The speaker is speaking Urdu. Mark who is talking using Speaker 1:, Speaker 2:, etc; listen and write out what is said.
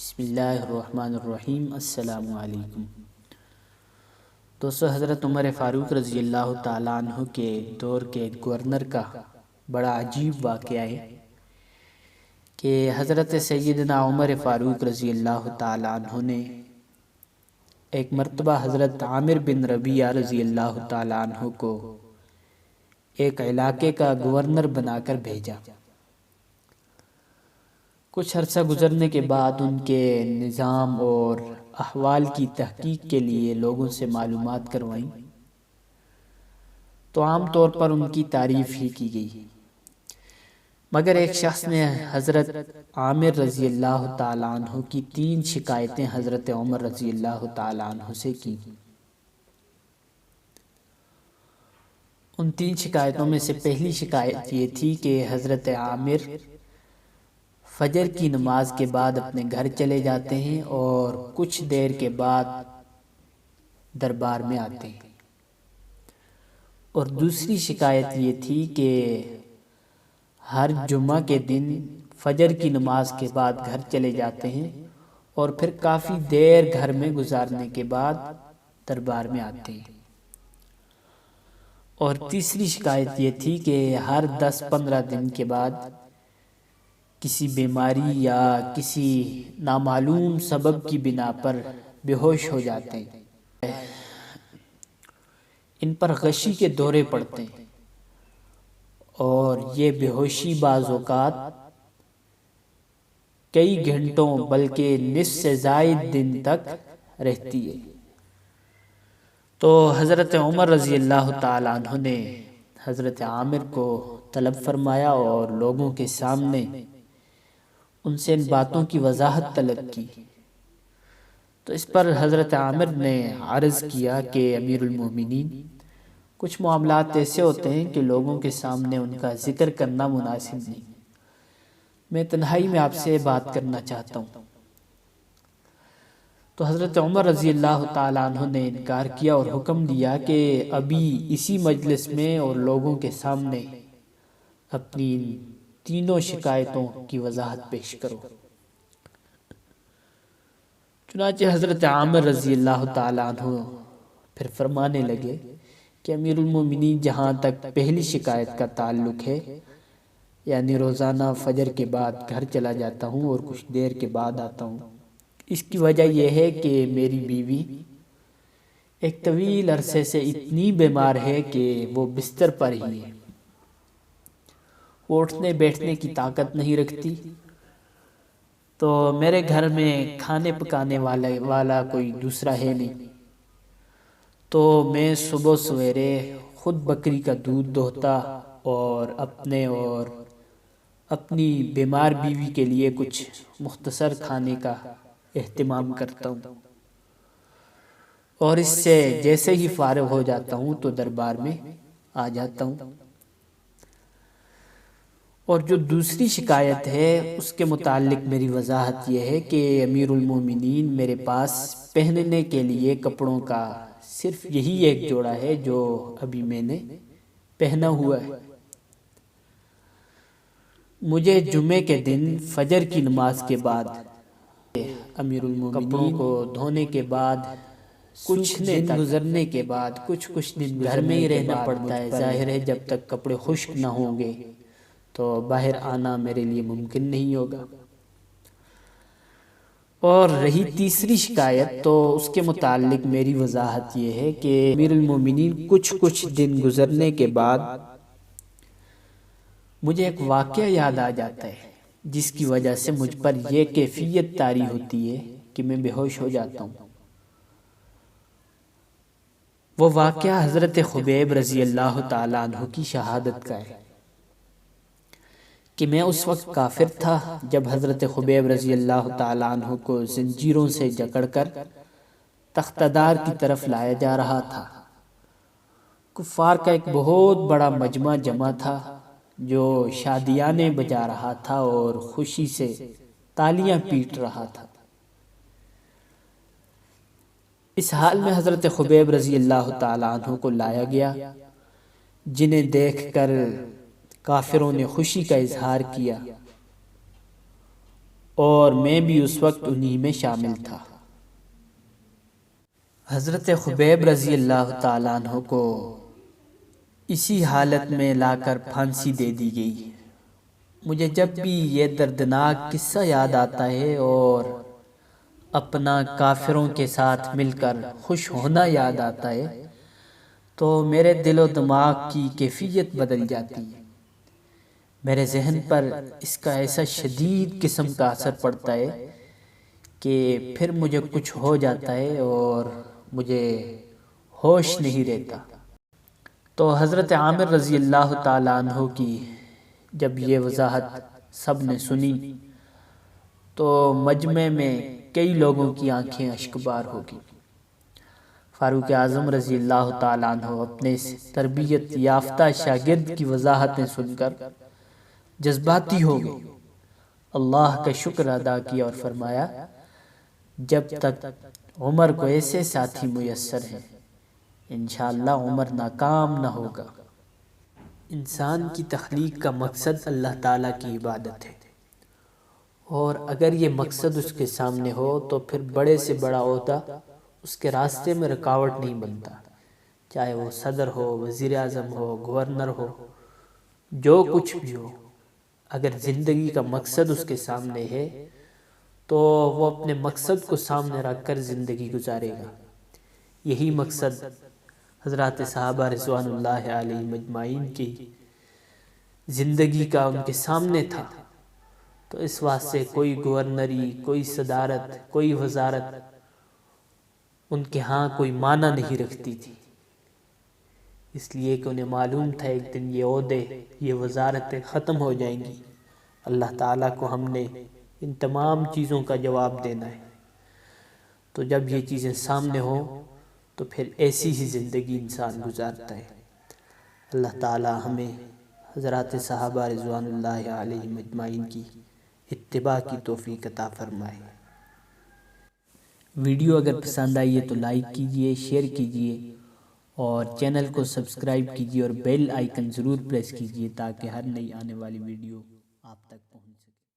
Speaker 1: بسم اللہ الرحمن الرحیم۔ السلام علیکم دوستو، حضرت عمر فاروق رضی اللہ تعالیٰ عنہ کے دور کے گورنر کا بڑا عجیب واقعہ ہے کہ حضرت سیدنا عمر فاروق رضی اللہ تعالیٰ عنہ نے ایک مرتبہ حضرت عامر بن ربیعہ رضی اللہ تعالیٰ عنہ کو ایک علاقے کا گورنر بنا کر بھیجا۔ کچھ عرصہ گزرنے کے بعد ان کے نظام اور احوال کی تحقیق کے لیے لوگوں سے معلومات کروائیں تو عام طور پر ان کی تعریف ہی کی گئی، مگر ایک شخص نے حضرت عامر رضی اللہ تعالیٰ عنہ کی 3 شکایتیں حضرت عمر رضی اللہ تعالیٰ عنہ سے کی۔ ان 3 شکایتوں میں سے پہلی شکایت یہ تھی کہ حضرت عامر فجر کی نماز کے بعد اپنے گھر چلے جاتے ہیں اور کچھ دیر کے بعد دربار میں آتے ہیں، اور دوسری شکایت یہ تھی کہ ہر جمعہ کے دن فجر کی نماز کے بعد گھر چلے جاتے ہیں اور پھر کافی دیر گھر میں گزارنے کے بعد دربار میں آتے ہیں، اور تیسری شکایت یہ تھی کہ ہر 10-15 دن کے بعد کسی بیماری یا کسی نامعلوم سبب کی بنا پر بے ہوش ہو جاتے ہیں، ان پر غشی کے دورے پڑتے ہیں، اور یہ بے ہوشی بعض اوقات کئی گھنٹوں بلکہ نصف سے زائد دن تک رہتی ہے۔ تو حضرت عمر رضی اللہ تعالیٰ عنہ نے حضرت عامر کو طلب فرمایا اور لوگوں کے سامنے ان سے ان باتوں کی وضاحت طلب کی۔ تو اس پر حضرت عامر نے عرض کیا کہ امیر المومنین، کچھ معاملات ایسے ہوتے ہیں کہ لوگوں کے سامنے ان کا ذکر کرنا مناسب نہیں، میں تنہائی میں آپ سے بات کرنا چاہتا ہوں۔ تو حضرت عمر رضی اللہ تعالیٰ عنہ نے انکار کیا اور حکم دیا کہ ابھی اسی مجلس میں اور لوگوں کے سامنے اپنی 3 شکایتوں کی وضاحت پیش کرو۔ چنانچہ حضرت عامر رضی اللہ تعالیٰ عنہ پھر فرمانے لگے کہ امیر المومنین، جہاں تک پہلی شکایت کا تعلق ہے، یعنی روزانہ فجر کے بعد گھر چلا جاتا ہوں اور کچھ دیر کے بعد آتا ہوں، اس کی وجہ یہ ہے کہ میری بیوی ایک طویل عرصے سے اتنی بیمار ہے کہ وہ بستر پر ہی ہے، وہ اٹھنے بیٹھنے کی طاقت نہیں رکھتی، تو میرے گھر میں کھانے پکانے والا کوئی دوسرا ہے نہیں، تو میں صبح سویرے خود بکری کا دودھ دوہتا اور اپنی بیمار بیوی کے لیے کچھ مختصر کھانے کا اہتمام کرتا ہوں، اور اس سے جیسے ہی فارغ ہو جاتا ہوں تو دربار میں آ جاتا ہوں۔ اور جو دوسری شکایت ہے اس کے متعلق میری وضاحت یہ ہے کہ امیر المومنین، میرے پاس پہننے کے لیے کپڑوں کا صرف یہی ایک جوڑا ہے جو ابھی میں نے پہنا ہوا ہے۔ مجھے جمعے کے دن فجر کی نماز کے بعد امیر المومنین کپڑوں کو دھونے کے بعد کچھ دن گزرنے کے بعد کچھ دن گھر میں ہی رہنا پڑتا ہے۔ ظاہر ہے جب تک کپڑے خشک نہ ہوں گے تو باہر آنا میرے لیے ممکن نہیں ہوگا۔ اور رہی تیسری شکایت، تو اس کے متعلق میری وضاحت یہ ہے کہ امیر المومنین، کچھ دن گزرنے کے بعد مجھے ایک واقعہ یاد آ جاتا ہے جس کی وجہ سے مجھ پر یہ کیفیت طاری ہوتی ہے کہ میں بے ہوش ہو جاتا ہوں۔ وہ واقعہ حضرت خبیب رضی اللہ تعالیٰ عنہ کی شہادت کا ہے کہ میں اس وقت کافر تھا جب حضرت خبیب رضی اللہ تعالیٰ عنہ کو زنجیروں سے جکڑ کر تختہ دار کی طرف لایا جا رہا تھا۔ کفار کا ایک بہت بڑا مجمع جمع تھا جو شادیانے بجا رہا تھا اور خوشی سے تالیاں پیٹ رہا تھا۔ اس حال میں حضرت خبیب رضی اللہ تعالیٰ عنہ کو لایا گیا، جنہیں دیکھ کر کافروں نے خوشی کا اظہار کیا اور میں بھی اس وقت انہی میں شامل تھا۔ حضرت خبیب رضی اللہ تعالیٰ عنہ کو اسی حالت میں لا کر پھانسی دے دی گئی۔ مجھے جب بھی یہ دردناک قصہ یاد آتا ہے اور اپنا کافروں کے ساتھ مل کر خوش ہونا یاد آتا ہے تو میرے دل و دماغ کی کیفیت بدل جاتی ہے۔ میرے ذہن پر اس کا ایسا شدید قسم کا اثر پڑتا ہے کہ پھر مجھے کچھ ہو جاتا ہے اور مجھے ہوش نہیں رہتا۔ تو حضرت عامر رضی اللہ تعالیٰ عنہ کی جب یہ وضاحت سب نے سنی تو مجمع میں کئی لوگوں کی آنکھیں اشکبار ہو گئی۔ فاروق اعظم رضی اللہ تعالیٰ عنہ اپنے تربیت یافتہ شاگرد کی وضاحتیں سن کر جذباتی ہو گئے، اللہ کا شکر ادا کیا اور فرمایا جب تک عمر کو ایسے ساتھی میسر ہیں انشاءاللہ عمر ناکام نہ ہوگا۔ انسان کی تخلیق کا مقصد اللہ تعالیٰ کی عبادت ہے، اور اگر یہ مقصد اس کے سامنے ہو تو پھر بڑے سے بڑا عہدہ اس کے راستے میں رکاوٹ نہیں بنتا، چاہے وہ صدر ہو، وزیر اعظم ہو، گورنر ہو، جو کچھ بھی ہو۔ اگر زندگی کا مقصد اس کے سامنے ہے تو وہ اپنے مقصد کو سامنے رکھ کر زندگی گزارے گا۔ یہی مقصد حضرات صحابہ رضوان اللہ علیہم اجمعین کی زندگی کا ان کے سامنے تھا، تو اس واسطے کوئی گورنری، کوئی صدارت، کوئی وزارت ان کے ہاں کوئی معنی نہیں رکھتی تھی، اس لیے کہ انہیں معلوم تھا ایک دن یہ عہدے، یہ وزارتیں ختم ہو جائیں گی، اللہ تعالیٰ کو ہم نے ان تمام چیزوں کا جواب دینا ہے۔ تو جب یہ چیزیں سامنے ہوں تو پھر ایسی ہی زندگی انسان گزارتا ہے۔ اللہ تعالیٰ ہمیں حضرات صحابہ رضوان اللہ علیہم اجمعین کی اتباع کی توفیق عطا فرمائے۔ ویڈیو اگر پسند آئی ہے تو لائک کیجئے، شیئر کیجئے اور چینل کو سبسکرائب کیجئے اور بیل آئیکن ضرور پریس کیجئے تاکہ ہر نئی آنے والی ویڈیو آپ تک